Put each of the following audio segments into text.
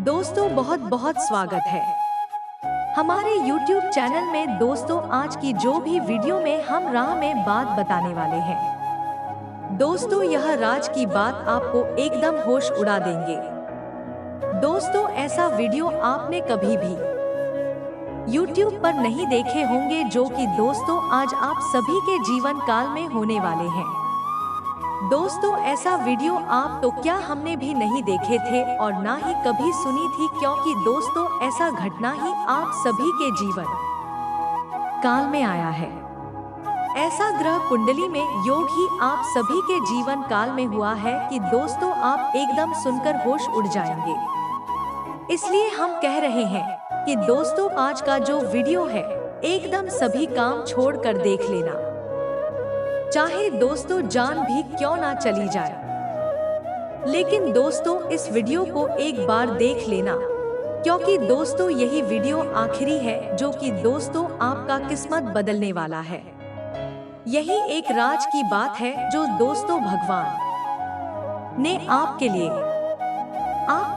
दोस्तों बहुत बहुत स्वागत है हमारे YouTube चैनल में। दोस्तों आज की जो भी वीडियो में हम राह में बात बताने वाले हैं। दोस्तों यह राज की बात आपको एकदम होश उड़ा देंगे। दोस्तों ऐसा वीडियो आपने कभी भी YouTube पर नहीं देखे होंगे, जो कि दोस्तों आज आप सभी के जीवन काल में होने वाले हैं। दोस्तों ऐसा वीडियो आप तो क्या हमने भी नहीं देखे थे और ना ही कभी सुनी थी, क्योंकि दोस्तों ऐसा घटना ही आप सभी के जीवन काल में आया है। ऐसा ग्रह कुंडली में योग ही आप सभी के जीवन काल में हुआ है कि दोस्तों आप एकदम सुनकर होश उड़ जाएंगे। इसलिए हम कह रहे हैं कि दोस्तों आज का जो वीडियो है एकदम सभी काम छोड़कर देख लेना, चाहे दोस्तों जान भी क्यों ना चली जाए। लेकिन दोस्तों इस वीडियो को एक बार देख लेना, क्योंकि दोस्तों यही वीडियो आखिरी है जो कि दोस्तों आपका किस्मत बदलने वाला है। यही एक राज की बात है जो दोस्तों भगवान ने आपके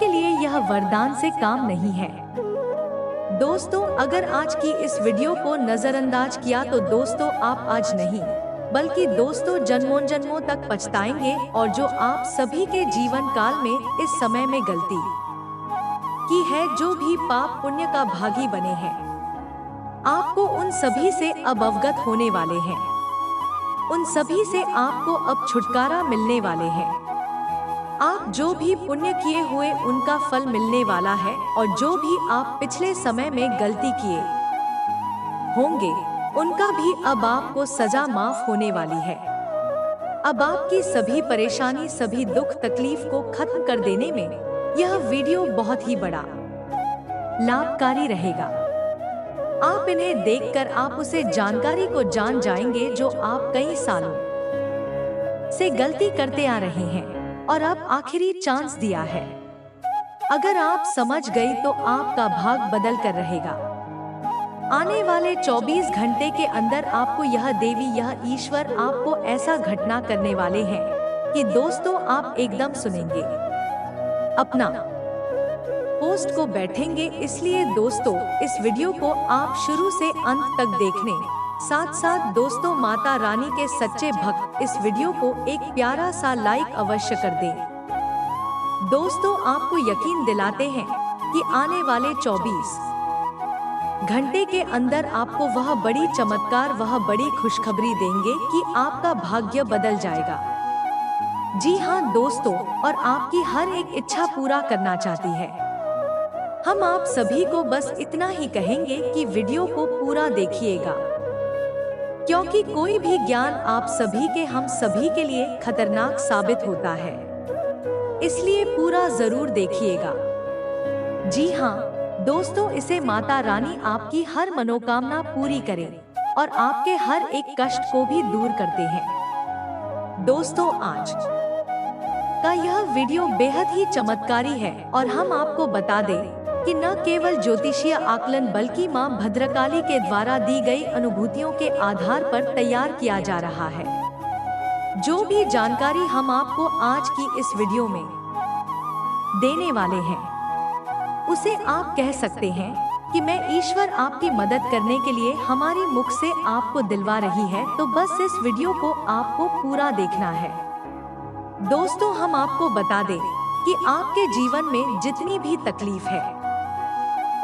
लिए यह वरदान से काम नहीं है। दोस्तों अगर आज की इस वीडियो को नजरअंदाज किया तो दोस्तों आप आज नहीं बल्कि दोस्तों जन्मों जन्मों तक पछताएंगे, और जो आप सभी के जीवन काल में इस समय में गलती की है, जो भी पाप पुण्य का भागी बने हैं, आपको उन सभी से अब अवगत होने वाले हैं। उन सभी से आपको अब छुटकारा मिलने वाले हैं। आप जो भी पुण्य किए हुए उनका फल मिलने वाला है, और जो भी आप पिछले समय में गलती किए होंगे उनका भी अब आपको सजा माफ होने वाली है। अब आपकी सभी परेशानी, सभी दुख तकलीफ को खत्म कर देने में यह वीडियो बहुत ही बड़ा लाभकारी रहेगा। आप इन्हें देखकर आप उसे जानकारी को जान जाएंगे जो आप कई सालों से गलती करते आ रहे हैं और अब आखिरी चांस दिया है। अगर आप समझ गए तो आपका भाग बदल कर रहेगा। आने वाले 24 घंटे के अंदर आपको यह देवी, यह ईश्वर आपको ऐसा घटना करने वाले हैं कि दोस्तों आप एकदम सुनेंगे, अपना पोस्ट को बैठेंगे। इसलिए दोस्तों इस वीडियो को आप शुरू से अंत तक देखने साथ साथ दोस्तों माता रानी के सच्चे भक्त इस वीडियो को एक प्यारा सा लाइक अवश्य कर दें। दोस्तों आपको यकीन दिलाते हैं कि आने वाले 24 घंटे के अंदर आपको वह बड़ी चमत्कार, वह बड़ी खुशखबरी देंगे कि आपका भाग्य बदल जाएगा। जी हाँ दोस्तों, और आपकी हर एक इच्छा पूरा करना चाहती है। हम आप सभी को बस इतना ही कहेंगे कि वीडियो को पूरा देखिएगा, क्योंकि कोई भी ज्ञान आप सभी के, हम सभी के लिए खतरनाक साबित होता है। इसलिए पूरा जरूर देखिएगा। जी हाँ दोस्तों, इसे माता रानी आपकी हर मनोकामना पूरी करें और आपके हर एक कष्ट को भी दूर करते हैं। दोस्तों आज का यह वीडियो बेहद ही चमत्कारी है, और हम आपको बता दें कि न केवल ज्योतिषीय आकलन बल्कि मां भद्रकाली के द्वारा दी गई अनुभूतियों के आधार पर तैयार किया जा रहा है। जो भी जानकारी हम आपको आज की इस वीडियो में देने वाले हैं उसे आप कह सकते हैं कि मैं ईश्वर आपकी मदद करने के लिए हमारे मुख से आपको दिलवा रही है। तो बस इस वीडियो को आपको पूरा देखना है। दोस्तों हम आपको बता दें कि आपके जीवन में जितनी भी तकलीफ है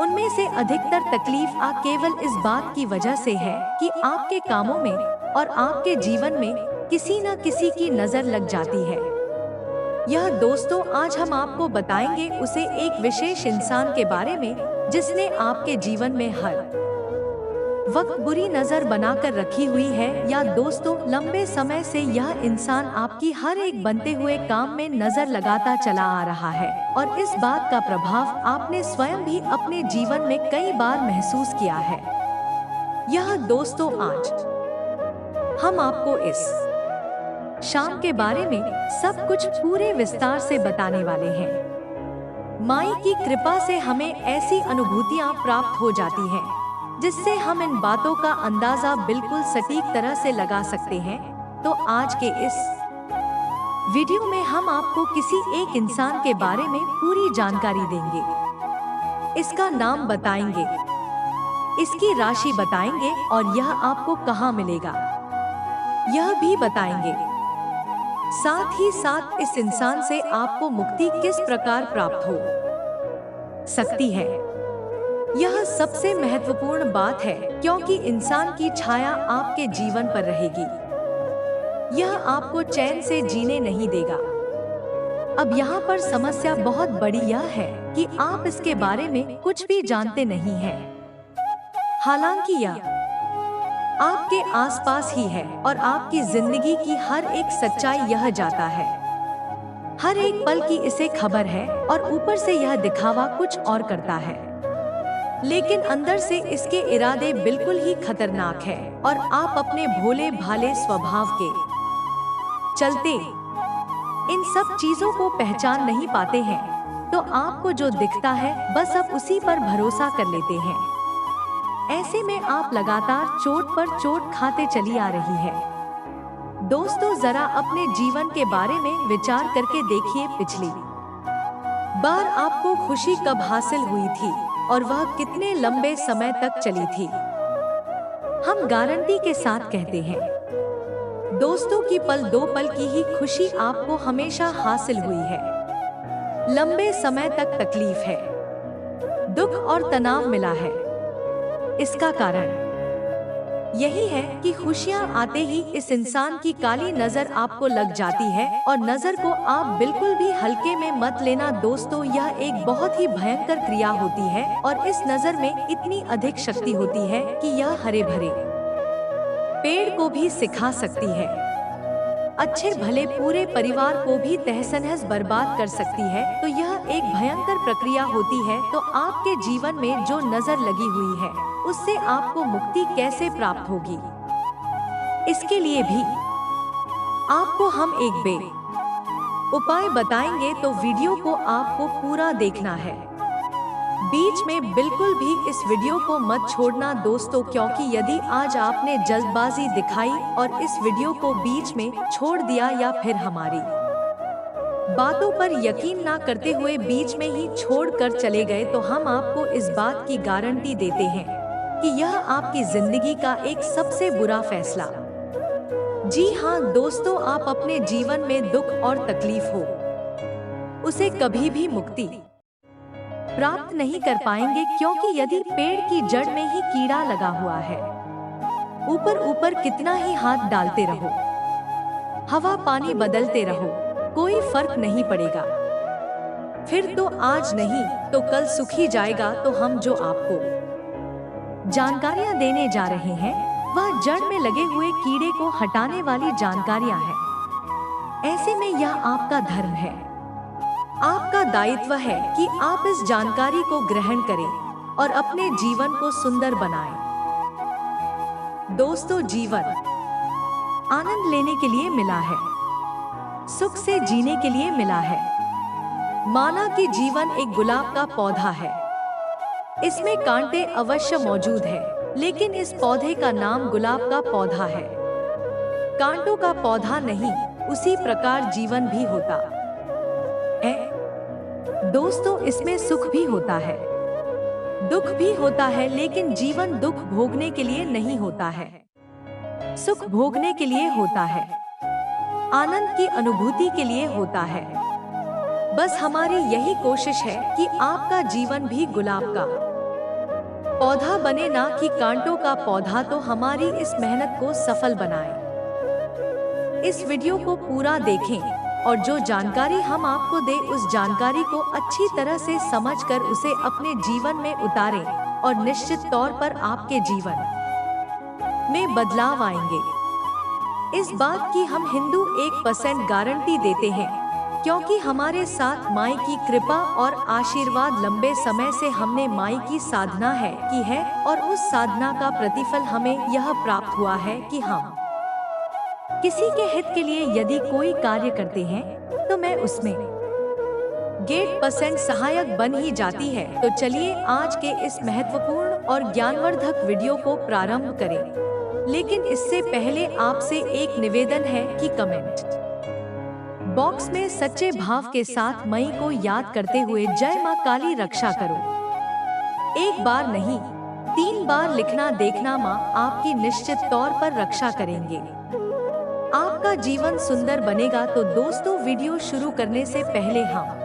उनमें से अधिकतर तकलीफ केवल इस बात की वजह से है कि आपके कामों में और आपके जीवन में किसी न किसी की नजर लग जाती है। यह दोस्तों आज हम आपको बताएंगे उसे एक विशेष इंसान के बारे में जिसने आपके जीवन में हर वक्त बुरी नजर बनाकर रखी हुई है, या दोस्तों लंबे समय से यह इंसान आपकी हर एक बनते हुए काम में नजर लगाता चला आ रहा है, और इस बात का प्रभाव आपने स्वयं भी अपने जीवन में कई बार महसूस किया है। यह दोस्तों आज हम आपको इस शाम के बारे में सब कुछ पूरे विस्तार से बताने वाले हैं। माई की कृपा से हमें ऐसी अनुभूतियां प्राप्त हो जाती हैं जिससे हम इन बातों का अंदाजा बिल्कुल सटीक तरह से लगा सकते हैं। तो आज के इस वीडियो में हम आपको किसी एक इंसान के बारे में पूरी जानकारी देंगे। इसका नाम बताएंगे, इसकी राशि बताएंगे और यह आपको कहाँ मिलेगा यह भी बताएंगे। साथ ही साथ इस इंसान से आपको मुक्ति किस प्रकार प्राप्त हो सकती है, यह सबसे महत्वपूर्ण बात है, क्योंकि इंसान की छाया आपके जीवन पर रहेगी। यह आपको चैन से जीने नहीं देगा। अब यहाँ पर समस्या बहुत बड़ी यह है कि आप इसके बारे में कुछ भी जानते नहीं हैं। हालांकि यह आपके आसपास ही है और आपकी जिंदगी की हर एक सच्चाई यह जाता है। हर एक पल की इसे खबर है और ऊपर से यह दिखावा कुछ और करता है, लेकिन अंदर से इसके इरादे बिल्कुल ही खतरनाक है और आप अपने भोले भाले स्वभाव के चलते इन सब चीजों को पहचान नहीं पाते हैं, तो आपको जो दिखता है बस अब उसी पर भरोसा कर लेते हैं। ऐसे में आप लगातार चोट पर चोट खाते चली आ रही है। दोस्तों, जरा अपने जीवन के बारे में विचार करके देखिए, पिछली बार आपको खुशी कब हासिल हुई थी और वह कितने लंबे समय तक चली थी। हम गारंटी के साथ कहते हैं दोस्तों की पल दो पल की ही खुशी आपको हमेशा हासिल हुई है। लंबे समय तक तकलीफ है, दुख और तनाव मिला है। इसका कारण यही है कि खुशियां आते ही इस इंसान की काली नजर आपको लग जाती है, और नजर को आप बिल्कुल भी हल्के में मत लेना दोस्तों। यह एक बहुत ही भयंकर क्रिया होती है और इस नजर में इतनी अधिक शक्ति होती है कि यह हरे भरे पेड़ को भी सिखा सकती है, अच्छे भले पूरे परिवार को भी तहस-नहस बर्बाद कर सकती है। तो यह एक भयंकर प्रक्रिया होती है। तो आपके जीवन में जो नजर लगी हुई है उससे आपको मुक्ति कैसे प्राप्त होगी, इसके लिए भी आपको हम एक उपाय बताएंगे, तो वीडियो को आपको पूरा देखना है। बीच में बिल्कुल भी इस वीडियो को मत छोड़ना दोस्तों, क्योंकि यदि आज आपने जल्दबाजी दिखाई और इस वीडियो को बीच में छोड़ दिया या फिर हमारी बातों पर यकीन ना करते हुए बीच में ही छोड़कर चले गए, तो हम आपको इस बात की गारंटी देते हैं कि यह आपकी जिंदगी का एक सबसे बुरा फैसला। जी हाँ दोस्तों, आप अपने जीवन में दुख और तकलीफ हो उसे कभी भी मुक्ति प्राप्त नहीं कर पाएंगे, क्योंकि यदि पेड़ की जड़ में ही कीड़ा लगा हुआ है, ऊपर ऊपर कितना ही हाथ डालते रहो, हवा पानी बदलते रहो, कोई फर्क नहीं पड़ेगा। फिर तो आज नहीं तो कल सुखी जाएगा। तो हम जो आपको जानकारियां देने जा रहे हैं वह जड़ में लगे हुए कीड़े को हटाने वाली जानकारियां हैं। ऐसे में यह आपका धर्म है, आपका दायित्व है कि आप इस जानकारी को ग्रहण करें और अपने जीवन को सुंदर बनाएं। दोस्तों, जीवन आनंद लेने के लिए मिला है, सुख से जीने के लिए मिला है। माना कि जीवन एक गुलाब का पौधा है, इसमें कांटे अवश्य मौजूद है, लेकिन इस पौधे का नाम गुलाब का पौधा है, कांटों का पौधा नहीं। उसी प्रकार जीवन भी होता है दोस्तों, इसमें सुख भी होता है, दुख भी होता है, लेकिन जीवन दुख भोगने के लिए नहीं होता है, सुख भोगने के लिए होता है, आनंद की अनुभूति के लिए होता है। बस हमारी यही कोशिश है कि आपका जीवन भी गुलाब का पौधा बने, ना कि कांटों का पौधा। तो हमारी इस मेहनत को सफल बनाएं। इस वीडियो को पूरा देखें और जो जानकारी हम आपको दे उस जानकारी को अच्छी तरह से समझकर उसे अपने जीवन में उतारें, और निश्चित तौर पर आपके जीवन में बदलाव आएंगे। इस बात की हम हिंदू 1% गारंटी देते हैं, क्योंकि हमारे साथ माई की कृपा और आशीर्वाद लंबे समय से हमने माई की साधना की है, और उस साधना का प्रतिफल हमें यह प्राप्त हुआ है कि हम किसी के हित के लिए यदि कोई कार्य करते हैं तो मैं उसमें 1% सहायक बन ही जाती है। तो चलिए आज के इस महत्वपूर्ण और ज्ञानवर्धक वीडियो को प्रारंभ करें, लेकिन इससे पहले आपसे एक निवेदन है कि कमेंट बॉक्स में सच्चे भाव के साथ मई को याद करते हुए जय मां काली रक्षा करो एक बार नहीं, 3 बार लिखना देखना माँ आपकी निश्चित तौर पर रक्षा करेंगे। आपका जीवन सुंदर बनेगा। तो दोस्तों, वीडियो शुरू करने से पहले हम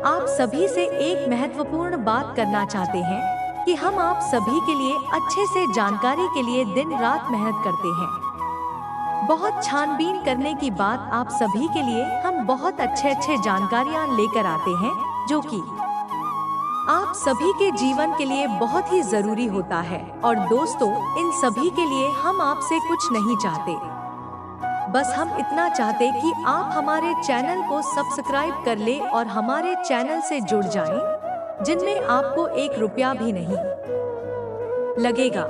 आप सभी से एक महत्वपूर्ण बात करना चाहते हैं कि हम आप सभी के लिए अच्छे से जानकारी के लिए दिन रात मेहनत करते हैं। बहुत छानबीन करने की बात आप सभी के लिए हम बहुत अच्छे जानकारियां लेकर आते हैं, जो कि आप सभी के जीवन के लिए बहुत ही जरूरी होता है। और दोस्तों, इन सभी के लिए हम आपसे कुछ नहीं चाहते, बस हम इतना चाहते कि आप हमारे चैनल को सब्सक्राइब कर ले और हमारे चैनल से जुड़ जाएं, जिनमें आपको 1 रुपया भी नहीं लगेगा।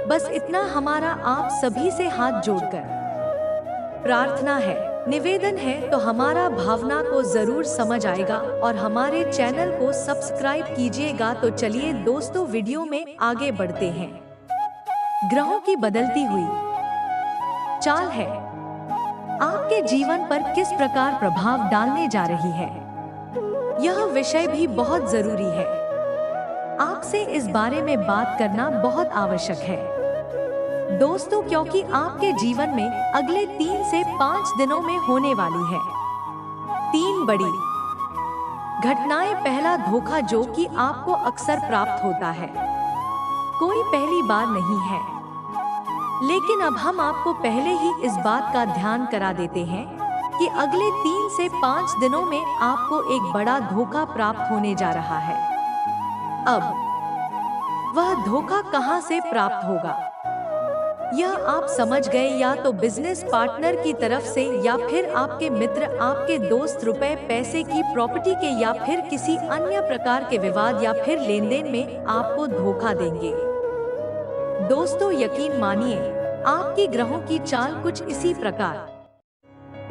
बस इतना हमारा आप सभी से हाथ जोड़कर प्रार्थना है, निवेदन है। तो हमारा भावना को जरूर समझ आएगा और हमारे चैनल को सब्सक्राइब कीजिएगा। तो चलिए दोस्तों, वीडियो में आगे बढ़ते हैं। ग्रहों की बदलती हुई चाल है आपके जीवन पर किस प्रकार प्रभाव डालने जा रही है, यह विषय भी बहुत जरूरी है। आपसे इस बारे में बात करना बहुत आवश्यक है दोस्तों, क्योंकि आपके जीवन में अगले 3 से 5 दिनों में होने वाली है 3 बड़ी घटनाएं। पहला, धोखा, जो कि आपको अक्सर प्राप्त होता है। कोई पहली बार नहीं है, लेकिन अब हम आपको पहले ही इस बात का ध्यान करा देते हैं कि अगले 3 से 5 दिनों में आपको एक बड़ा धोखा प्राप्त होने जा रहा है। अब वह धोखा कहां से प्राप्त होगा, यह आप समझ गए। या तो बिजनेस पार्टनर की तरफ से, या फिर आपके मित्र, आपके दोस्त, रुपए पैसे की, प्रॉपर्टी के, या फिर किसी अन्य प्रकार के विवाद या फिर लेनदेन में आपको धोखा देंगे। दोस्तों, यकीन मानिए, आपकी ग्रहों की चाल कुछ इसी प्रकार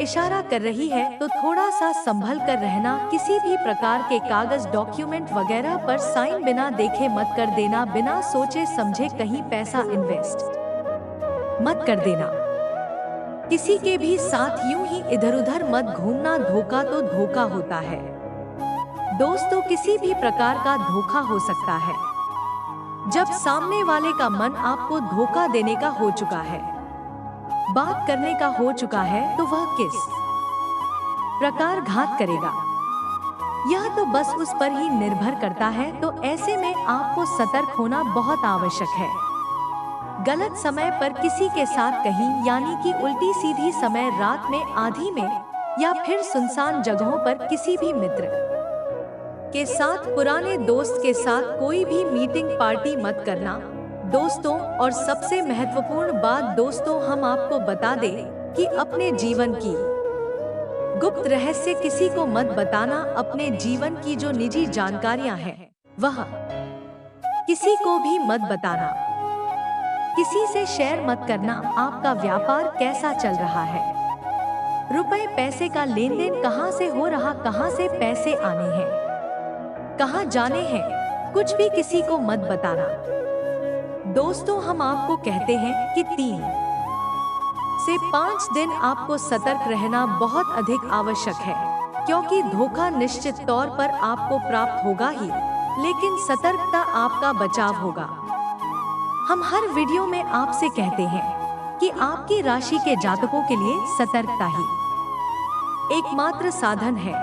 इशारा कर रही है। तो थोड़ा सा संभल कर रहना। किसी भी प्रकार के कागज, डॉक्यूमेंट वगैरह पर साइन बिना देखे मत कर देना। बिना सोचे समझे कहीं पैसा इन्वेस्ट मत कर देना। किसी के भी साथ यूं ही इधर उधर मत घूमना। धोखा तो धोखा होता है दोस्तों, किसी भी प्रकार का धोखा हो सकता है। जब सामने वाले का मन आपको धोखा देने का हो चुका है, बात करने का हो चुका है, तो वह किस प्रकार घात करेगा, यह तो बस उस पर ही निर्भर करता है। तो ऐसे में आपको सतर्क होना बहुत आवश्यक है। गलत समय पर किसी के साथ कहीं, यानी कि उल्टी सीधी समय, रात में, आधी में, या फिर सुनसान जगहों पर किसी भी मित्र के साथ, पुराने दोस्त के साथ कोई भी मीटिंग पार्टी मत करना दोस्तों। और सबसे महत्वपूर्ण बात दोस्तों, हम आपको बता दें कि अपने जीवन की गुप्त रहस्य किसी को मत बताना। अपने जीवन की जो निजी जानकारियां हैं, वह किसी को भी मत बताना। किसी से शेयर मत करना। आपका व्यापार कैसा चल रहा है, रुपए पैसे का लेन देन कहां से हो रहा, कहां से पैसे आने हैं, कहां जाने हैं, कुछ भी किसी को मत बताना दोस्तों। हम आपको कहते हैं कि 3 से 5 दिन आपको सतर्क रहना बहुत अधिक आवश्यक है, क्योंकि धोखा निश्चित तौर पर आपको प्राप्त होगा ही, लेकिन सतर्कता आपका बचाव होगा। हम हर वीडियो में आपसे कहते हैं कि आपकी राशि के जातकों के लिए सतर्कता ही एकमात्र साधन है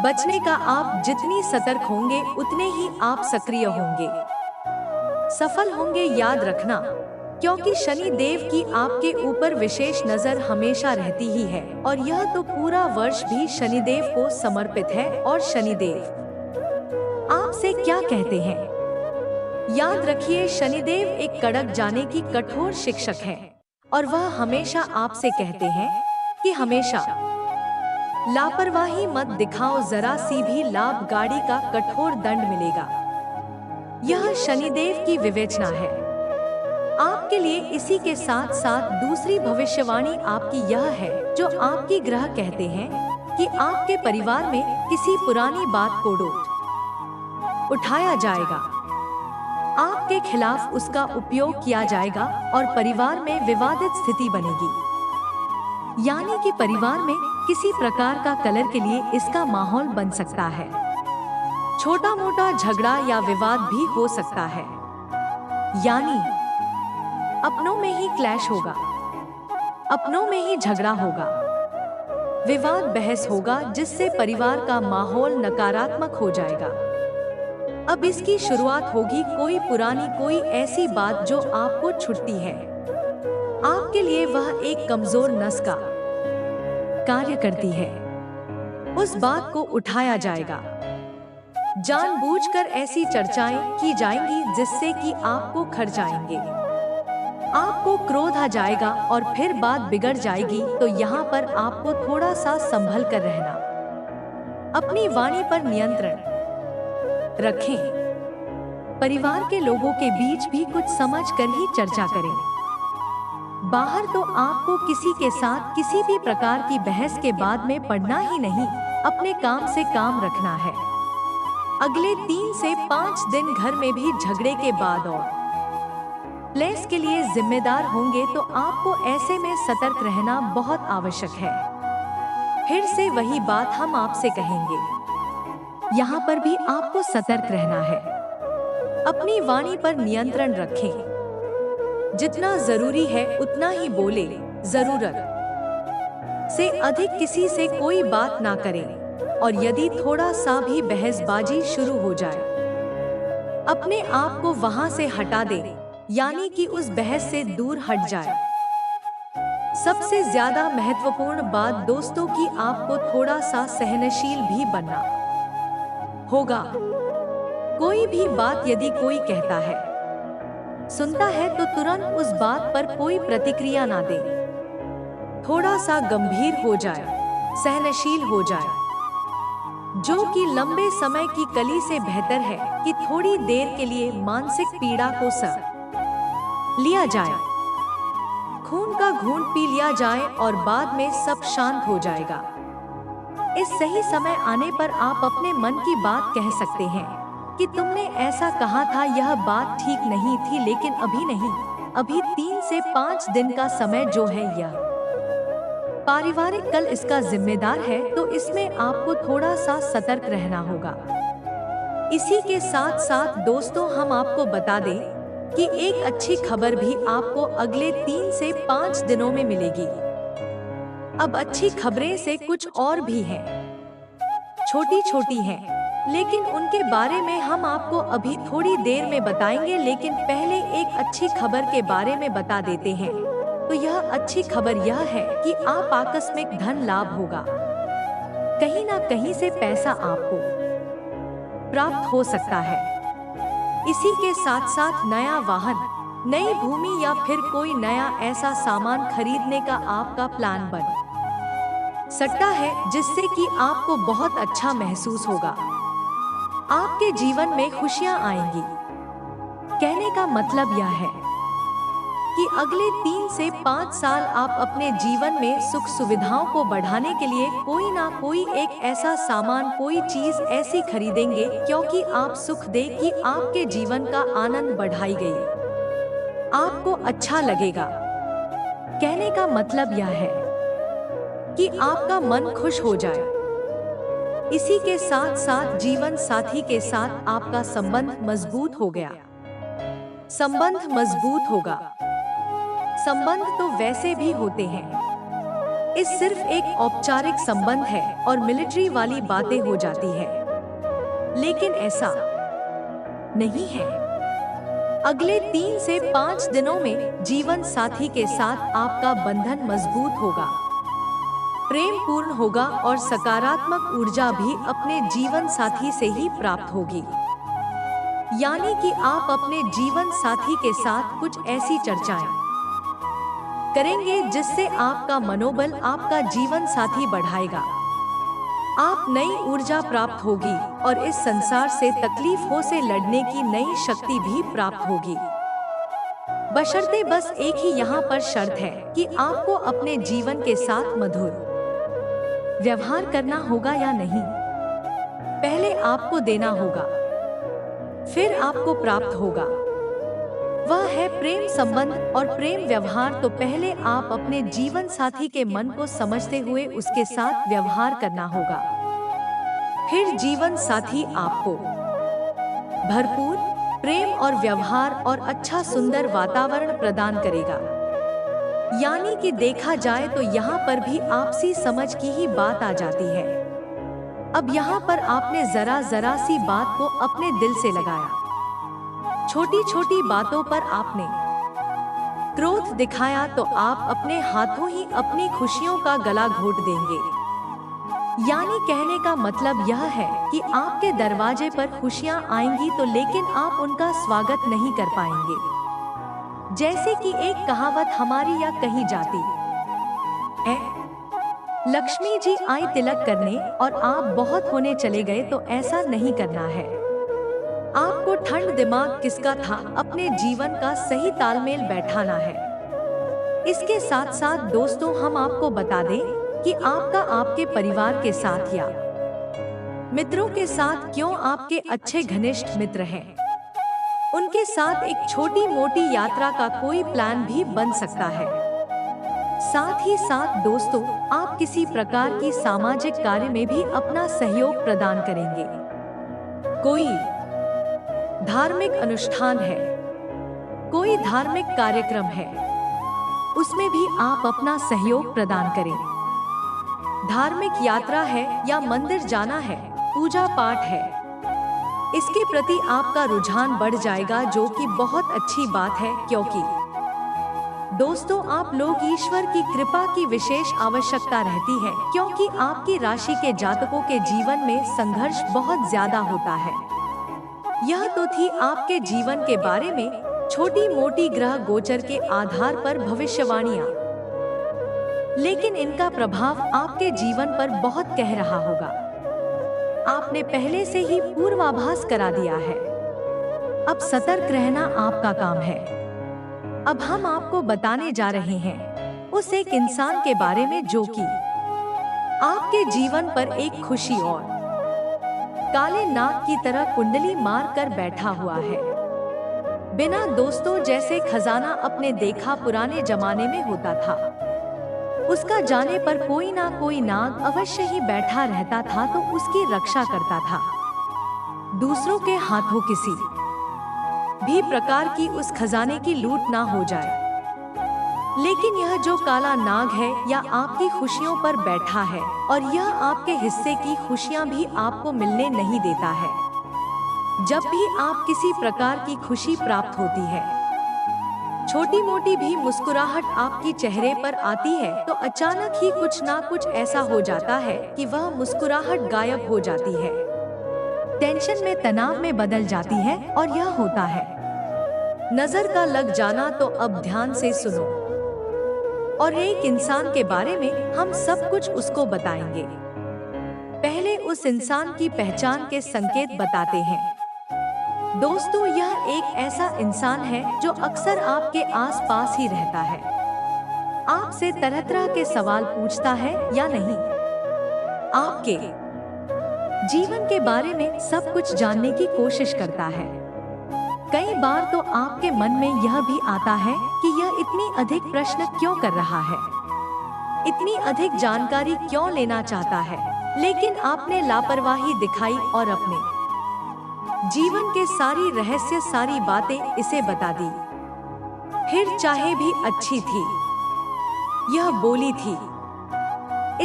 बचने का। आप जितनी सतर्क होंगे, उतने ही आप सक्रिय होंगे, सफल होंगे। याद रखना, क्योंकि शनि देव की आपके ऊपर विशेष नजर हमेशा रहती ही है, और यह तो पूरा वर्ष भी शनिदेव को समर्पित है। और शनिदेव आपसे क्या कहते हैं, याद रखिए, शनिदेव एक कड़क जाने की कठोर शिक्षक है, और वह हमेशा आपसे कहते हैं कि हमेशा लापरवाही मत दिखाओ, जरा सी भी लाभ गाड़ी का कठोर दंड मिलेगा। यह शनिदेव की विवेचना है आपके लिए। इसी के साथ साथ दूसरी भविष्यवाणी आपकी यह है, जो आपकी ग्रह कहते हैं कि आपके परिवार में किसी पुरानी बात को उठाया जाएगा, आपके खिलाफ उसका उपयोग किया जाएगा और परिवार में विवादित स्थिति बनेगी। यानी कि परिवार में किसी प्रकार का कलह के लिए इसका माहौल बन सकता है। छोटा मोटा झगड़ा या विवाद भी हो सकता है, यानी अपनों में ही क्लैश होगा, अपनों में ही झगड़ा होगा, विवाद बहस होगा, जिससे परिवार का माहौल नकारात्मक हो जाएगा। अब इसकी शुरुआत होगी कोई पुरानी कोई ऐसी बात जो आपको छुटती है, आपके लिए वह एक कमजोर नस का कार्य करती है। उस बात को उठाया जाएगा, जानबूझकर ऐसी चर्चाएं की जाएंगी जिससे कि आपको खर्चाएंगे, आपको क्रोध आ जाएगा और फिर बात बिगड़ जाएगी। तो यहाँ पर आपको थोड़ा सा संभल कर रहना, अपनी वाणी पर नियंत्रण रखें। परिवार के लोगों के बीच भी कुछ समझ कर ही चर्चा करें। बाहर तो आपको किसी के साथ किसी भी प्रकार की बहस के बाद में पड़ना ही नहीं, अपने काम से काम रखना है। अगले 3 से 5 दिन घर में भी झगड़े के बाद और प्लेस के लिए जिम्मेदार होंगे, तो आपको ऐसे में सतर्क रहना बहुत आवश्यक है। फिर से वही बात हम आपसे कहेंगे, यहाँ पर भी आपको सतर्क रहना है, अपनी वाणी पर नियंत्रण रखें। जितना जरूरी है उतना ही बोले, जरूरत से अधिक किसी से कोई बात ना करें। और यदि थोड़ा सा भी बहसबाजी शुरू हो जाए, अपने आप को वहां से हटा दे, यानी कि उस बहस से दूर हट जाए। सबसे ज्यादा महत्वपूर्ण बात दोस्तों की आपको थोड़ा सा सहनशील भी बनना होगा। कोई भी बात यदि कोई कहता है, सुनता है, तो तुरंत उस बात पर कोई प्रतिक्रिया ना दे, थोड़ा सा गंभीर हो जाए, सहनशील हो जाए, जो कि लंबे समय की कली से बेहतर है कि थोड़ी देर के लिए मानसिक पीड़ा को सह लिया जाए, खून का घूंट पी लिया जाए और बाद में सब शांत हो जाएगा। इस सही समय आने पर आप अपने मन की बात कह सकते हैं कि तुमने ऐसा कहा था, यह बात ठीक नहीं थी, लेकिन अभी नहीं, अभी 3 से 5 दिन का समय जो है यह पारिवारिक कल इसका जिम्मेदार है, तो इसमें आपको थोड़ा सा सतर्क रहना होगा। इसी के साथ साथ दोस्तों हम आपको बता दें कि एक अच्छी खबर भी आपको अगले 3 से 5 दिनों में मिलेगी। अब अच्छी खबरें से कुछ और भी हैं, छोटी छोटी हैं, लेकिन उनके बारे में हम आपको अभी थोड़ी देर में बताएंगे। लेकिन पहले एक अच्छी खबर के बारे में बता देते हैं। तो यह अच्छी खबर यह है कि आप आकस्मिक धन लाभ होगा, कहीं ना कहीं से पैसा आपको प्राप्त हो सकता है। इसी के साथ साथ नया वाहन, नई भूमि या फिर कोई नया ऐसा सामान खरीदने का आपका प्लान बन सकता है, जिससे कि आपको बहुत अच्छा महसूस होगा। आपके जीवन में खुशियां आएंगी। कहने का मतलब यह है कि अगले 3 से 5 साल आप अपने जीवन में सुख सुविधाओं को बढ़ाने के लिए कोई ना कोई एक ऐसा सामान, कोई चीज ऐसी खरीदेंगे, क्योंकि आप सुख दे कि आपके जीवन का आनंद बढ़ाई गई, आपको अच्छा लगेगा। कहने का मतलब यह है कि आपका मन खुश हो जाए। इसी के साथ साथ जीवन साथी के साथ आपका संबंध मजबूत हो गया, संबंध मजबूत होगा। संबंध तो वैसे भी होते हैं, इस सिर्फ एक औपचारिक संबंध है और मिलिट्री वाली बातें हो जाती है, लेकिन ऐसा नहीं है। अगले 3 से 5 दिनों में जीवन साथी के साथ आपका बंधन मजबूत होगा, प्रेम पूर्ण होगा और सकारात्मक ऊर्जा भी अपने जीवन साथी से ही प्राप्त होगी। यानी कि आप अपने जीवन साथी के साथ कुछ ऐसी चर्चाएं करेंगे जिससे आपका मनोबल, आपका जीवन साथी बढ़ाएगा। आप नई ऊर्जा प्राप्त होगी और इस संसार से तकलीफों से लड़ने की नई शक्ति भी प्राप्त होगी। बशर्ते बस एक ही यहाँ पर शर्त है कि आपको अपने जीवन के साथ मधुर व्यवहार करना होगा या नहीं। पहले आपको देना होगा, फिर आपको प्राप्त होगा। वह है प्रेम संबंध और प्रेम व्यवहार। तो पहले आप अपने जीवन साथी के मन को समझते हुए उसके साथ व्यवहार करना होगा, फिर जीवन साथी आपको भरपूर प्रेम और व्यवहार और अच्छा सुंदर वातावरण प्रदान करेगा। यानी कि देखा जाए तो यहाँ पर भी आपसी समझ की ही बात आ जाती है। अब यहाँ पर आपने जरा सी बात को अपने दिल से लगाया, छोटी छोटी बातों पर आपने क्रोध दिखाया तो आप अपने हाथों ही अपनी खुशियों का गला घोट देंगे। यानी कहने का मतलब यह है कि आपके दरवाजे पर खुशियां आएंगी तो लेकिन आप उनका स्वागत नहीं कर पाएंगे। जैसे कि एक कहावत हमारी या कही जाती है, लक्ष्मी जी आई तिलक करने और आप बहुत होने चले गए, तो ऐसा नहीं करना है। आपको ठंड दिमाग किसका था, अपने जीवन का सही तालमेल बैठाना है। इसके साथ साथ दोस्तों हम आपको बता दें कि आपका आपके परिवार के साथ या मित्रों के साथ क्यों आपके अच्छे घनिष्ठ मित्र हैं, उनके साथ एक छोटी मोटी यात्रा का कोई प्लान भी बन सकता है। साथ ही साथ दोस्तों आप किसी प्रकार की सामाजिक कार्य में भी अपना सहयोग प्रदान करेंगे। कोई धार्मिक अनुष्ठान है, कोई धार्मिक कार्यक्रम है, उसमें भी आप अपना सहयोग प्रदान करें। धार्मिक यात्रा है या मंदिर जाना है, पूजा पाठ है, इसके प्रति आपका रुझान बढ़ जाएगा, जो कि बहुत अच्छी बात है। क्योंकि दोस्तों आप लोग ईश्वर की कृपा की विशेष आवश्यकता रहती है, क्योंकि आपकी राशि के जातकों के जीवन में संघर्ष बहुत ज्यादा होता है। यह तो थी आपके जीवन के बारे में छोटी मोटी ग्रह गोचर के आधार पर भविष्यवाणियां, लेकिन इनका प्रभाव आपके जीवन पर बहुत कह रहा होगा। आपने पहले से ही पूर्वाभास करा दिया है। अब सतर्क रहना आपका काम है। अब हम आपको बताने जा रहे हैं उस एक इंसान के बारे में जो कि आपके जीवन पर एक खुशी और काले नाग की तरह कुंडली मार कर बैठा हुआ है। बिना दोस्तों जैसे खजाना अपने देखा पुराने जमाने में होता था, उसका जाने पर कोई ना कोई नाग अवश्य ही बैठा रहता था, तो उसकी रक्षा करता था। दूसरों के हाथों किसी भी प्रकार की उस खजाने की लूट ना हो जाए। लेकिन यह जो काला नाग है या आपकी खुशियों पर बैठा है, और यह आपके हिस्से की खुशियां भी आपको मिलने नहीं देता है। जब भी आप किसी प्रकार की खुशी प्राप्त होती है, छोटी मोटी भी मुस्कुराहट आपकी चेहरे पर आती है, तो अचानक ही कुछ ना कुछ ऐसा हो जाता है कि वह मुस्कुराहट गायब हो जाती है, टेंशन में तनाव में बदल जाती है। और यह होता है नजर का लग जाना। तो अब ध्यान से सुनो, और एक इंसान के बारे में हम सब कुछ उसको बताएंगे। पहले उस इंसान की पहचान के संकेत बताते हैं। दोस्तों यह एक ऐसा इंसान है जो अक्सर आपके आसपास ही रहता है, आपसे तरह तरह के सवाल पूछता है या नहीं, आपके जीवन के बारे में सब कुछ जानने की कोशिश करता है। कई बार तो आपके मन में यह भी आता है कि यह इतनी अधिक प्रश्न क्यों कर रहा है, इतनी अधिक जानकारी क्यों लेना चाहता है, लेकिन आपने लापरवाही दिखाई और अपने जीवन के सारी रहस्य सारी बातें इसे बता दी। फिर चाहे भी अच्छी थी, यह बोली थी,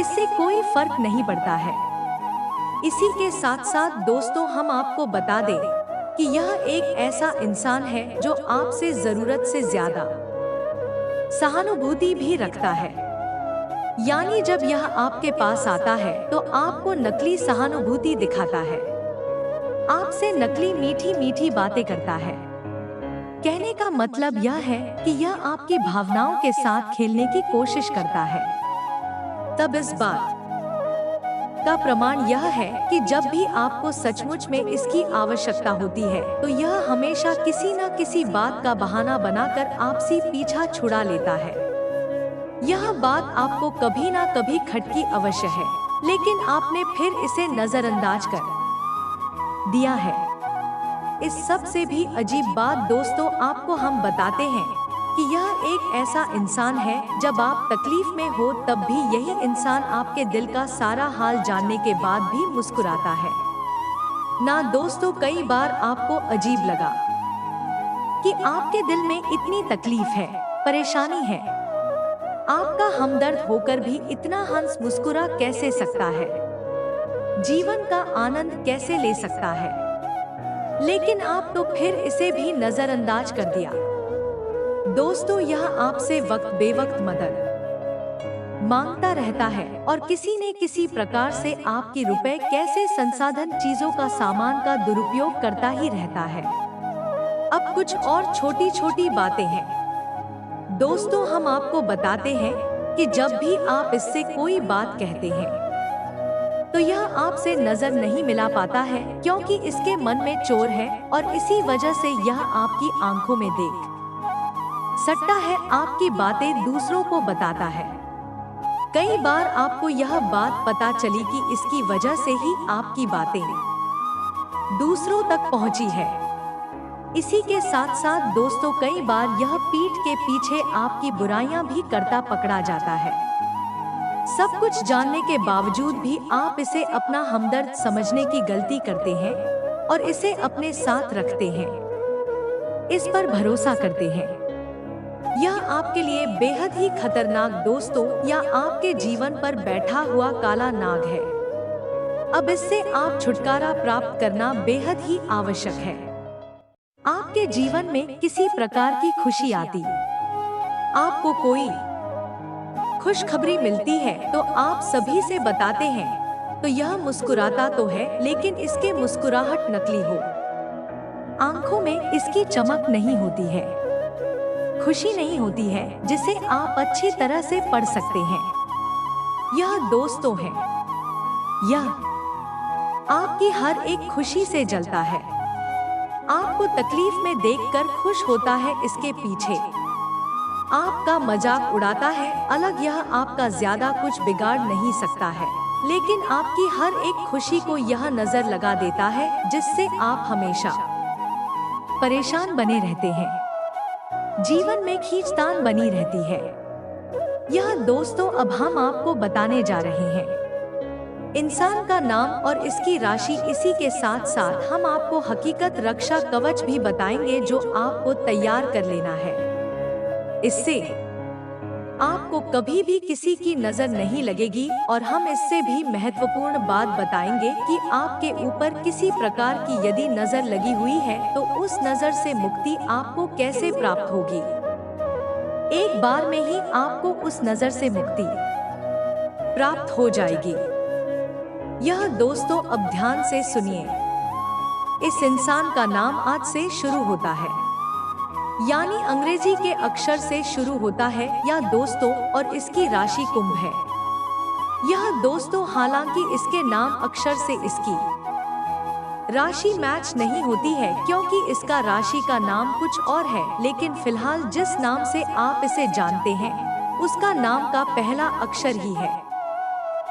इससे कोई फर्क नहीं पड़ता है। इसी के साथ साथ दोस्तों हम आपको बता दें कि यह एक ऐसा इंसान है जो आपसे जरूरत से ज्यादा सहानुभूति भी रखता है। यानी जब यह आपके पास आता है तो आपको नकली सहानुभूति दिखाता है, आपसे नकली मीठी मीठी बातें करता है। कहने का मतलब यह है कि यह आपकी भावनाओं के साथ खेलने की कोशिश करता है। तब इस बात का प्रमाण यह है कि जब भी आपको सचमुच में इसकी आवश्यकता होती है तो यह हमेशा किसी न किसी बात का बहाना बनाकर आपसे पीछा छुड़ा लेता है। यह बात आपको कभी ना कभी खटकी अवश्य है, लेकिन आपने फिर इसे नजरअंदाज कर दिया है। इस सब से भी अजीब बात दोस्तों आपको हम बताते हैं कि यह एक ऐसा इंसान है, जब आप तकलीफ में हो तब भी यही इंसान आपके दिल का सारा हाल जानने के बाद भी मुस्कुराता है ना। दोस्तों, कई बार आपको अजीब लगा कि आपके दिल में इतनी तकलीफ है, परेशानी है, आपका हमदर्द होकर भी इतना हंस मुस्कुरा कैसे सकता है, जीवन का आनंद कैसे ले सकता है, लेकिन आप तो फिर इसे भी नजरअंदाज कर दिया। दोस्तों, यह आपसे वक्त बेवक्त मदद मांगता रहता है और किसी न किसी प्रकार से आपकी रुपए कैसे संसाधन चीजों का सामान का दुरुपयोग करता ही रहता है। अब कुछ और छोटी छोटी बातें हैं। दोस्तों, हम आपको बताते हैं कि जब भी आप इससे कोई बात कहते हैं तो यह आपसे नजर नहीं मिला पाता है, क्योंकि इसके मन में चोर है और इसी वजह से यह आपकी आंखों में देख सकता है, आपकी बातें दूसरों को बताता है। कई बार आपको यह बात पता चली कि इसकी वजह से ही आपकी बातें दूसरों तक पहुंची है। इसी के साथ साथ दोस्तों, कई बार यह पीठ के पीछे आपकी बुराइयां भी करता पकड़ा जाता है। सब कुछ जानने के बावजूद भी आप इसे अपना हमदर्द समझने की गलती करते हैं और इसे अपने साथ रखते हैं, इस पर भरोसा करते हैं। यह आपके लिए बेहद ही खतरनाक दोस्तों या आपके जीवन पर बैठा हुआ काला नाग है। अब इससे आप छुटकारा प्राप्त करना बेहद ही आवश्यक है। आपके जीवन में किसी प्रकार की खुशी आती, आपको कोई खुशखबरी मिलती है तो आप सभी से बताते हैं, तो यह मुस्कुराता तो है लेकिन इसके मुस्कुराहट नकली हो, आंखों में इसकी चमक नहीं होती है, खुशी नहीं होती है जिसे आप अच्छी तरह से पढ़ सकते हैं। यह दोस्तों है, यह आपकी हर एक खुशी से जलता है, आपको तकलीफ में देखकर खुश होता है, इसके पीछे आपका मजाक उड़ाता है। अलग यह आपका ज्यादा कुछ बिगाड़ नहीं सकता है, लेकिन आपकी हर एक खुशी को यह नजर लगा देता है, जिससे आप हमेशा परेशान बने रहते हैं, जीवन में खींचतान बनी रहती है। यह दोस्तों, अब हम आपको बताने जा रहे हैं इंसान का नाम और इसकी राशि। इसी के साथ साथ हम आपको हकीकत रक्षा कवच भी बताएंगे, जो आपको तैयार कर लेना है। इससे आपको कभी भी किसी की नजर नहीं लगेगी और हम इससे भी महत्वपूर्ण बात बताएंगे कि आपके ऊपर किसी प्रकार की यदि नजर लगी हुई है तो उस नजर से मुक्ति आपको कैसे प्राप्त होगी। एक बार में ही आपको उस नजर से मुक्ति प्राप्त हो जाएगी। यह दोस्तों, अब ध्यान से सुनिए। इस इंसान का नाम आज से शुरू होता है, यानी अंग्रेजी के अक्षर से शुरू होता है या दोस्तों, और इसकी राशि कुंभ है। यह दोस्तों, हालांकि इसके नाम अक्षर से इसकी राशि मैच नहीं होती है, क्योंकि इसका राशि का नाम कुछ और है, लेकिन फिलहाल जिस नाम से आप इसे जानते हैं उसका नाम का पहला अक्षर ही है।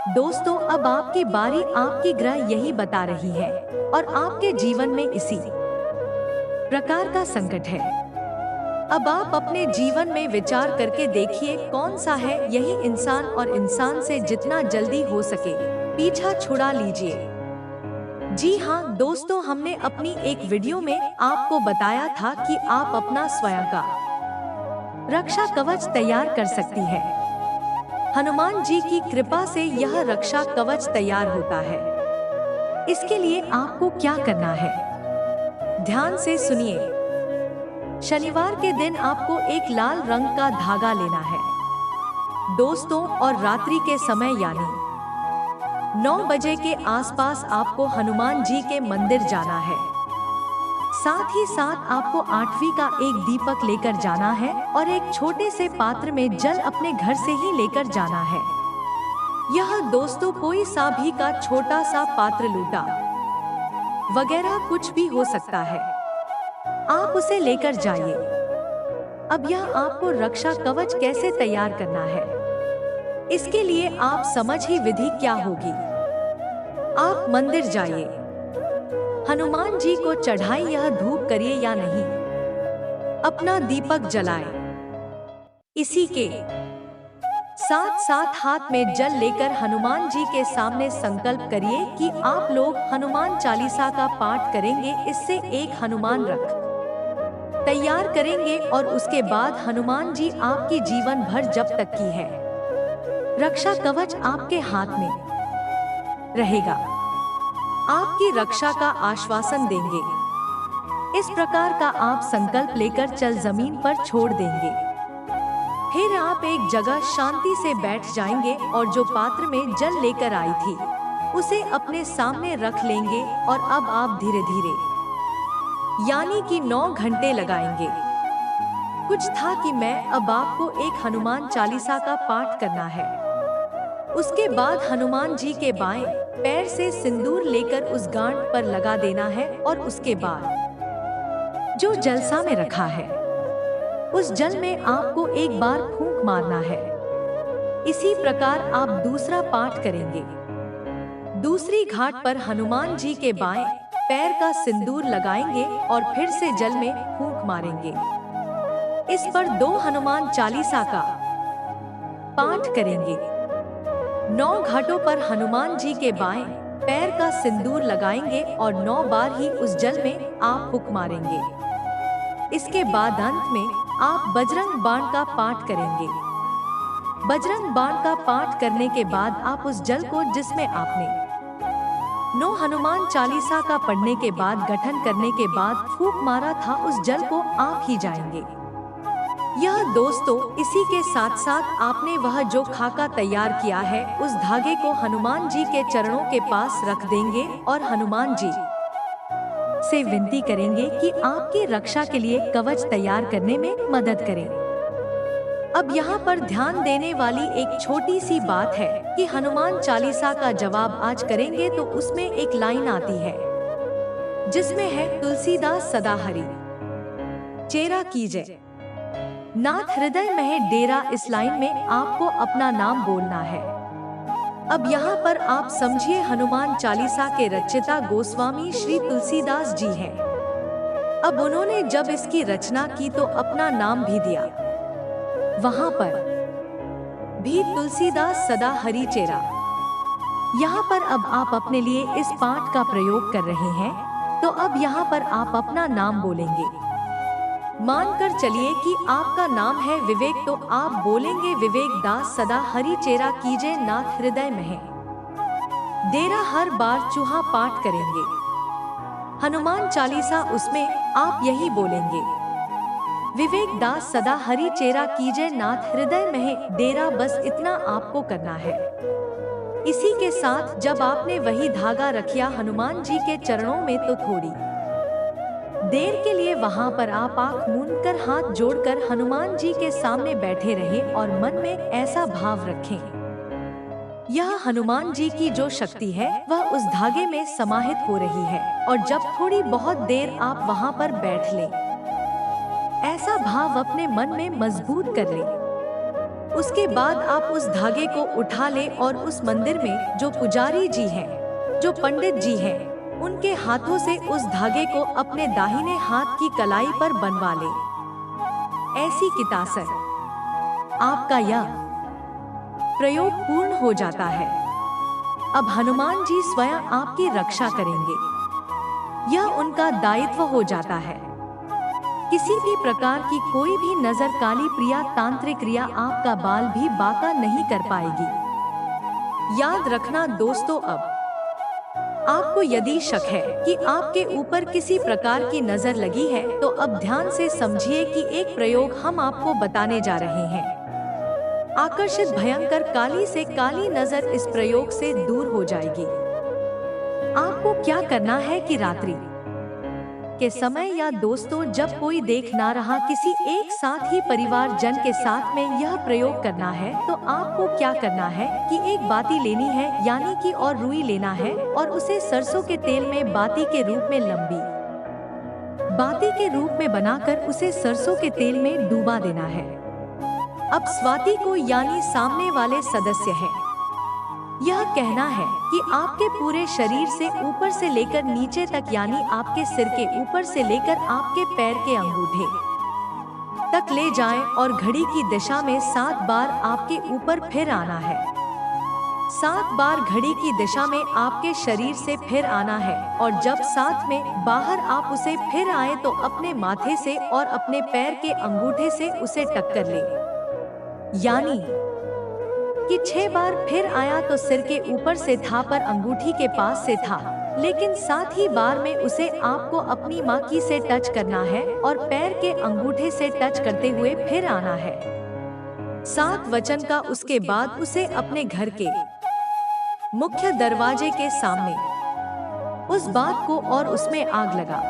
दोस्तों, अब आपकी बारी, आपकी ग्रह यही बता रही है और आपके जीवन में इसी प्रकार का संकट है। अब आप अपने जीवन में विचार करके देखिए कौन सा है यही इंसान, और इंसान से जितना जल्दी हो सके पीछा छुड़ा लीजिए। जी हाँ दोस्तों, हमने अपनी एक वीडियो में आपको बताया था कि आप अपना स्वयं का रक्षा कवच तैयार कर सकती है। हनुमान जी की कृपा से यह रक्षा कवच तैयार होता है। इसके लिए आपको क्या करना है, ध्यान से सुनिए। शनिवार के दिन आपको एक लाल रंग का धागा लेना है दोस्तों, और रात्रि के समय यानी 9 बजे के आसपास आपको हनुमान जी के मंदिर जाना है। साथ ही साथ आपको 8वीं का एक दीपक लेकर जाना है और एक छोटे से पात्र में जल अपने घर से ही लेकर जाना है। यह दोस्तों, कोई सा भी का छोटा सा पात्र, लूटा वगैरह कुछ भी हो सकता है, आप उसे लेकर जाइए। अब यह आपको रक्षा कवच कैसे तैयार करना है, इसके लिए आप समझ ही विधि क्या होगी। आप मंदिर जाइए, हनुमान जी को चढ़ाई यह धूप करिए या नहीं, अपना दीपक जलाएं। इसी के साथ साथ हाथ में जल लेकर हनुमान जी के सामने संकल्प करिए कि आप लोग हनुमान चालीसा का पाठ करेंगे। इससे एक हनुमान रख तैयार करेंगे और उसके बाद हनुमान जी आपकी जीवन भर जब तक की है रक्षा कवच आपके हाथ में रहेगा, आपकी रक्षा का आश्वासन देंगे। इस प्रकार का आप संकल्प लेकर चल जमीन पर छोड़ देंगे। फिर आप एक जगह शांति से बैठ जाएंगे और जो पात्र में जल लेकर आई थी उसे अपने सामने रख लेंगे। और अब आप धीरे धीरे यानी कि 9 घंटे लगाएंगे। कुछ था कि मैं अब आपको एक हनुमान चालीसा का पाठ करना है। उसके बाद हनुमान जी के बाएं पैर से सिंदूर लेकर उस गांठ पर लगा देना है और उसके बाद जो जलसा में रखा है उस जल में आपको एक बार फूंक मारना है। इसी प्रकार आप दूसरा पाठ करेंगे। दूसरी घाट पर हनुमान जी के बाएं पैर का सिंदूर लगाएंगे और फिर से जल में फूंक मारेंगे। इस पर 2 हनुमान चालीसा का पाठ करेंगे। 9 घाटों पर हनुमान जी के बाएं पैर का सिंदूर लगाएंगे और 9 बार ही उस जल में आप फूंक मारेंगे। इसके बाद अंत में आप बजरंग बाण का पाठ करेंगे। बजरंग बाण का पाठ करने के बाद आप उस जल को जिसमें आपने 9 हनुमान चालीसा का पढ़ने के बाद गठन करने के बाद फूंक मारा था उस जल को आप ही जाएंगे। यह दोस्तों इसी के साथ साथ आपने वह जो खाका तैयार किया है उस धागे को हनुमान जी के चरणों के पास रख देंगे और हनुमान जी से विनती करेंगे कि आपकी रक्षा के लिए कवच तैयार करने में मदद करें। अब यहाँ पर ध्यान देने वाली एक छोटी सी बात है कि हनुमान चालीसा का जवाब आज करेंगे तो उसमें एक लाइन आती है जिसमें है तुलसीदास सदा हरि चेरा कीजय नाथ हृदय में डेरा। इस लाइन में आपको अपना नाम बोलना है। अब यहाँ पर आप समझिए हनुमान चालीसा के रचयिता गोस्वामी श्री तुलसीदास जी हैं। अब उन्होंने जब इसकी रचना की तो अपना नाम भी दिया। वहाँ पर भी तुलसीदास सदा हरि चेरा। यहाँ पर अब आप अपने लिए इस पाठ का प्रयोग कर रहे हैं तो अब यहाँ पर आप अपना नाम बोलेंगे। मानकर चलिए कि आपका नाम है विवेक तो आप बोलेंगे विवेक दास सदा हरि चेरा कीजे नाथ हृदय में डेरा। हर बार चूहा पाठ करेंगे हनुमान चालीसा उसमें आप यही बोलेंगे विवेक दास सदा हरि चेरा कीजे नाथ हृदय में डेरा। बस इतना आपको करना है। इसी के साथ जब आपने वही धागा रखिया हनुमान जी के चरणों में तो थोड़ी देर के लिए वहां पर आप आंख मूंदकर हाथ जोड़कर हनुमान जी के सामने बैठे रहें और मन में ऐसा भाव रखें यह हनुमान जी की जो शक्ति है वह उस धागे में समाहित हो रही है। और जब थोड़ी बहुत देर आप वहां पर बैठ लें ऐसा भाव अपने मन में मजबूत कर लें। उसके बाद आप उस धागे को उठा लें और उस मंदिर में जो पुजारी जी हैं, जो पंडित जी हैं, उनके हाथों से उस धागे को अपने दाहिने हाथ की कलाई पर बनवा ले। ऐसी कितासर आपका यह प्रयोग पूर्ण हो जाता है। अब हनुमान जी स्वयं आपकी रक्षा करेंगे। यह उनका दायित्व हो जाता है। किसी भी प्रकार की कोई भी नजर काली प्रिया तांत्रिक क्रिया आपका बाल भी बांका नहीं कर पाएगी। याद रखना दोस्तों, अब आपको यदि शक है कि आपके ऊपर किसी प्रकार की नजर लगी है तो अब ध्यान से समझिए कि एक प्रयोग हम आपको बताने जा रहे हैं। आकर्षित भयंकर काली से काली नजर इस प्रयोग से दूर हो जाएगी। आपको क्या करना है कि रात्रि के समय या दोस्तों जब कोई देख ना रहा किसी एक साथ ही परिवार जन के साथ में यह प्रयोग करना है तो आपको क्या करना है कि एक बाती लेनी है यानी कि और रुई लेना है और उसे सरसों के तेल में बाती के रूप में लंबी बाती के रूप में बनाकर उसे सरसों के तेल में डूबा देना है। अब स्वाति को यानी सामने वाले सदस्य है यह कहना है कि आपके पूरे शरीर से ऊपर से लेकर नीचे तक यानी आपके सिर के ऊपर से लेकर आपके पैर के अंगूठे तक ले जाएं और घड़ी की दिशा में 7 बार आपके ऊपर फिर आना है। 7 बार घड़ी की दिशा में आपके शरीर से फिर आना है और जब 7 में बाहर आप उसे फिर आए तो अपने माथे से और अपने पैर के अंगूठे से उसे टक्कर ले। यानी कि 6 बार फिर आया तो सिर के ऊपर से था पर अंगूठी के पास से था, लेकिन 7 ही बार में उसे आपको अपनी माँ की से टच करना है और पैर के अंगूठे से टच करते हुए फिर आना है। 7 वचन का उसके बाद उसे अपने घर के मुख्य दरवाजे के सामने उस बात को और उसमें आग लगा।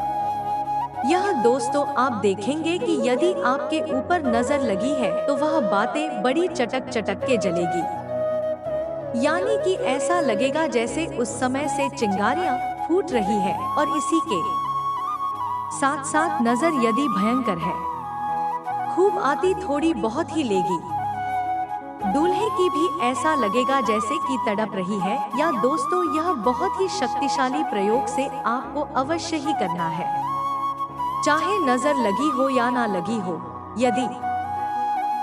यह दोस्तों आप देखेंगे कि यदि आपके ऊपर नजर लगी है तो वह बातें बड़ी चटक चटक के जलेगी, यानी कि ऐसा लगेगा जैसे उस समय से चिंगारियां फूट रही है और इसी के साथ साथ नजर यदि भयंकर है, खूब आती थोड़ी बहुत ही लेगी, दूल्हे की भी ऐसा लगेगा जैसे कि तड़प रही है। या दोस्तों यह बहुत ही शक्तिशाली प्रयोग से आपको अवश्य ही करना है, चाहे नजर लगी हो या ना लगी हो। यदि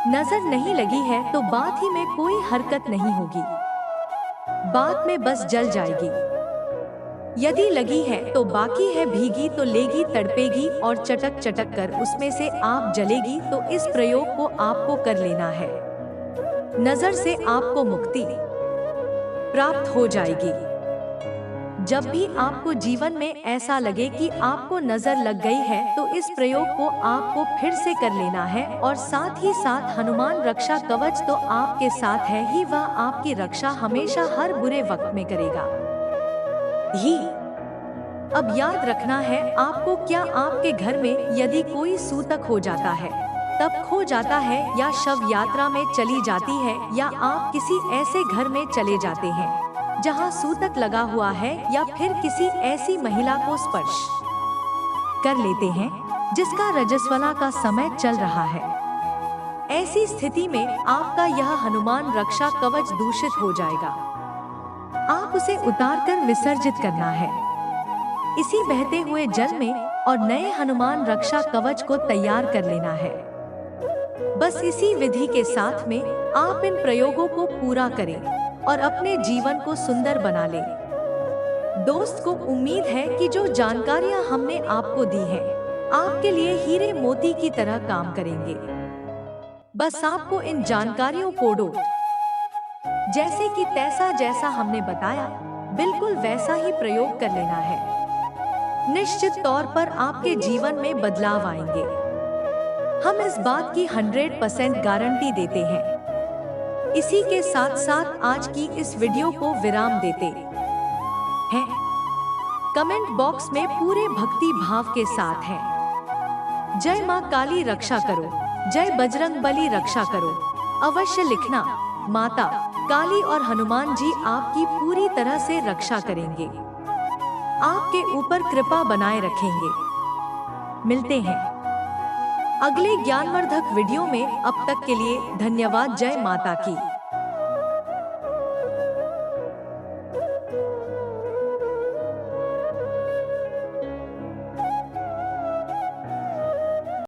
नजर नहीं लगी है तो बात ही में कोई हरकत नहीं होगी, बात में बस जल जाएगी। यदि लगी है तो बाकी है भीगी तो लेगी, तड़पेगी और चटक चटक कर उसमें से आप जलेगी। तो इस प्रयोग को आपको कर लेना है, नजर से आपको मुक्ति प्राप्त हो जाएगी। जब भी आपको जीवन में ऐसा लगे कि आपको नजर लग गई है तो इस प्रयोग को आपको फिर से कर लेना है और साथ ही साथ हनुमान रक्षा कवच तो आपके साथ है ही, वह आपकी रक्षा हमेशा हर बुरे वक्त में करेगा ही। अब याद रखना है आपको, क्या आपके घर में यदि कोई सूतक हो जाता है, तब खो जाता है या शव यात्रा में चली जाती है या आप किसी ऐसे घर में चले जाते हैं जहां सूतक लगा हुआ है या फिर किसी ऐसी महिला को स्पर्श कर लेते हैं जिसका रजस्वला का समय चल रहा है, ऐसी स्थिति में आपका यह हनुमान रक्षा कवच दूषित हो जाएगा। आप उसे उतारकर विसर्जित करना है इसी बहते हुए जल में और नए हनुमान रक्षा कवच को तैयार कर लेना है। बस इसी विधि के साथ में आप इन प्रयोगों को पूरा करें और अपने जीवन को सुंदर बना लें। दोस्त को उम्मीद है कि जो जानकारियां हमने आपको दी हैं, आपके लिए हीरे मोती की तरह काम करेंगे। बस आपको इन जानकारियों को जैसे कि तैसा जैसा हमने बताया बिल्कुल वैसा ही प्रयोग कर लेना है। निश्चित तौर पर आपके जीवन में बदलाव आएंगे, हम इस बात की 100% गारंटी देते हैं। इसी के साथ साथ आज की इस वीडियो को विराम देते हैं। कमेंट बॉक्स में पूरे भक्ति भाव के साथ है, जय मां काली रक्षा करो, जय बजरंग बली रक्षा करो, अवश्य लिखना। माता काली और हनुमान जी आपकी पूरी तरह से रक्षा करेंगे, आपके ऊपर कृपा बनाए रखेंगे। मिलते हैं अगले ज्ञानवर्धक वीडियो में, अब तक के लिए धन्यवाद। जय माता की।